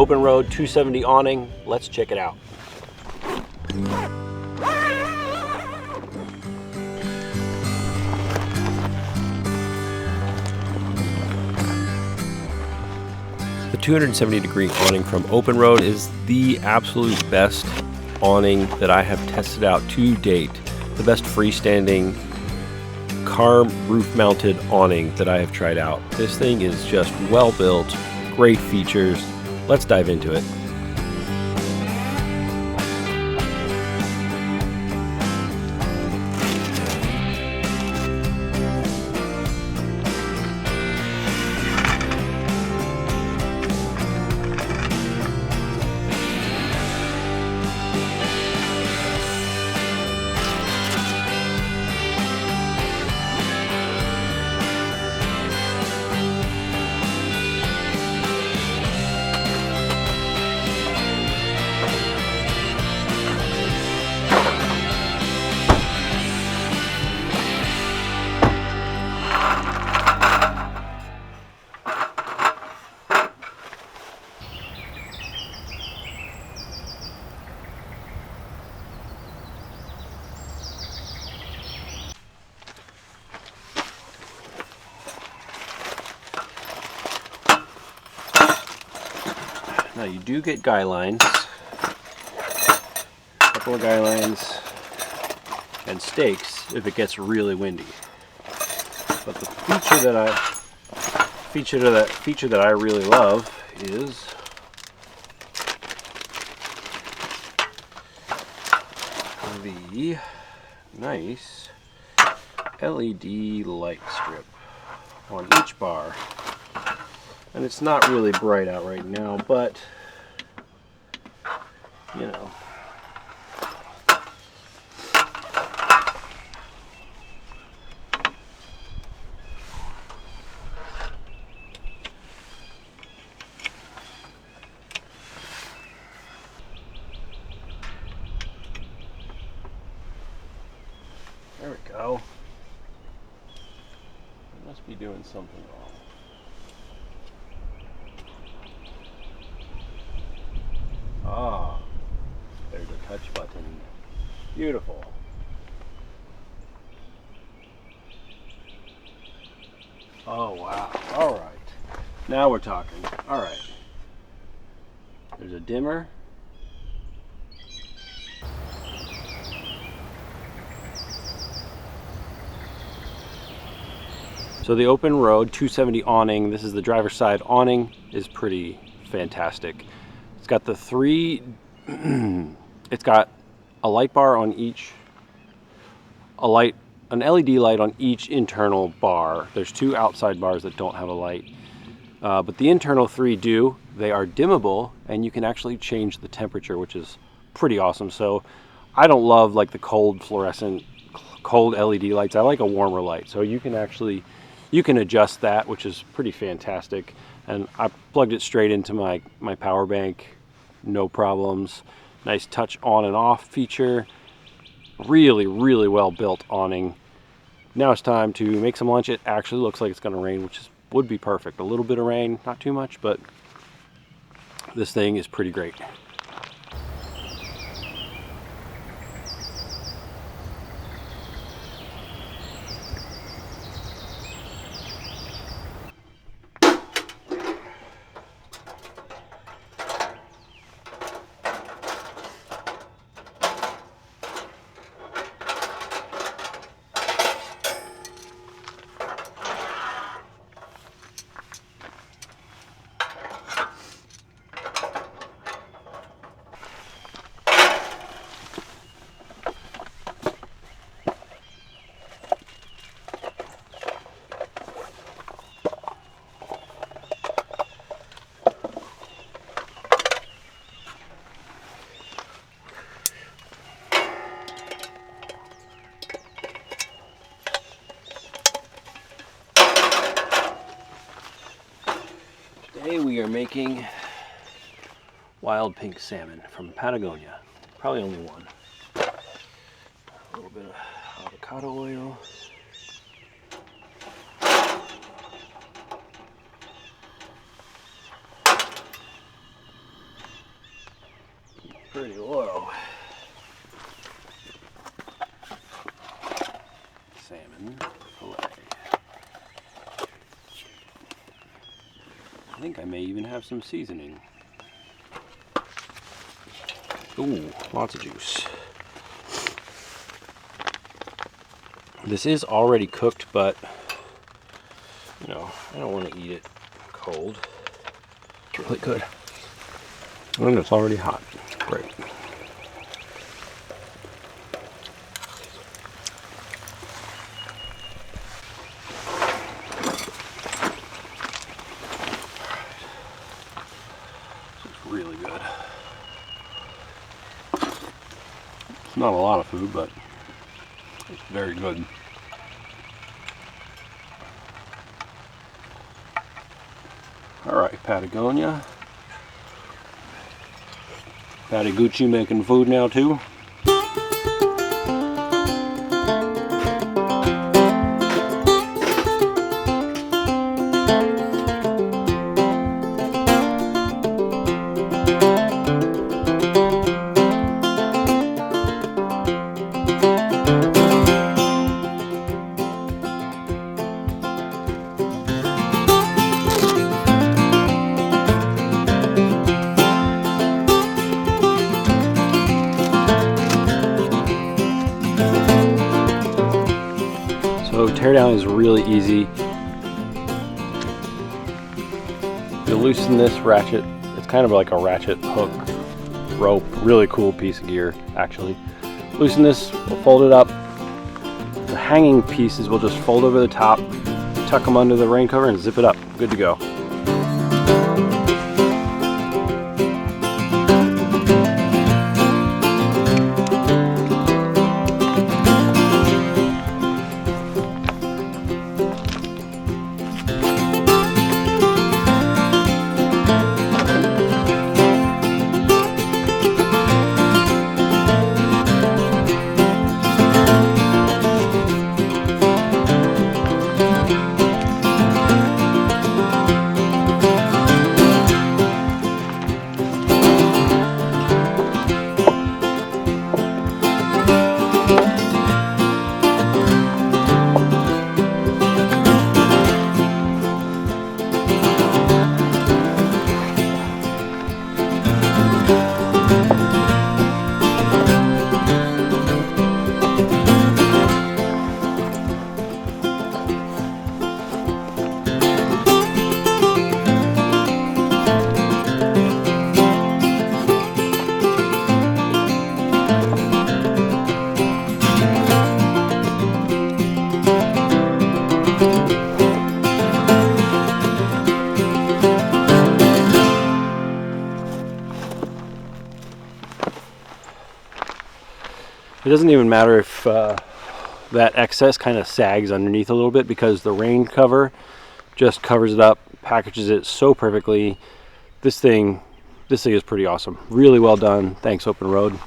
OpenRoad 270 awning. Let's check it out. The 270-degree awning from OpenRoad is the absolute best awning that I have tested out to date. The best freestanding car roof-mounted awning that I have tried out. This thing is just well built, great features. Let's dive into it. Now you do get guy lines, a couple of guy lines, and stakes if it gets really windy. But the feature that I really love is the nice LED light strip on each bar. And it's not really bright out right now, but you know. There we go. I must be doing something wrong. Ah, there's a touch button. Beautiful. Oh wow, all right. Now we're talking. All right. There's a dimmer. So the OpenRoad 270 awning, this is the driver's side awning, is pretty fantastic. It's got the three, it's got a light bar on each, an LED light on each internal bar. There's two outside bars that don't have a light, but the internal three do. They are dimmable, and you can actually change the temperature, which is pretty awesome. So I don't love like the cold fluorescent, cold LED lights. I like a warmer light. So you can adjust that, which is pretty fantastic. And I plugged it straight into my power bank, no problems. Nice touch on and off feature. Really, really well built awning. Now it's time to make some lunch. It actually looks like it's gonna rain, which would be perfect. A little bit of rain, not too much, but this thing is pretty great. Today we are making wild pink salmon from Patagonia. Probably only one. A little bit of avocado oil. pretty low. Salmon fillet. I think I may even have some seasoning. Ooh, lots of juice. This is already cooked, but you know, I don't want to eat it cold. It's really good. And it's already hot. Great. This is really good. It's not a lot of food, but it's very good. All right, Patagonia. Patagucci making food now too. So teardown is really easy. You loosen this ratchet. It's kind of like a ratchet hook rope. Really cool piece of gear, actually. Loosen this, we'll fold it up. The hanging pieces will just fold over the top, tuck them under the rain cover and zip it up. Good to go. It doesn't even matter if that excess kind of sags underneath a little bit, because the rain cover just covers it up, packages it so perfectly. This thing is pretty awesome. Really well done. Thanks, OpenRoad.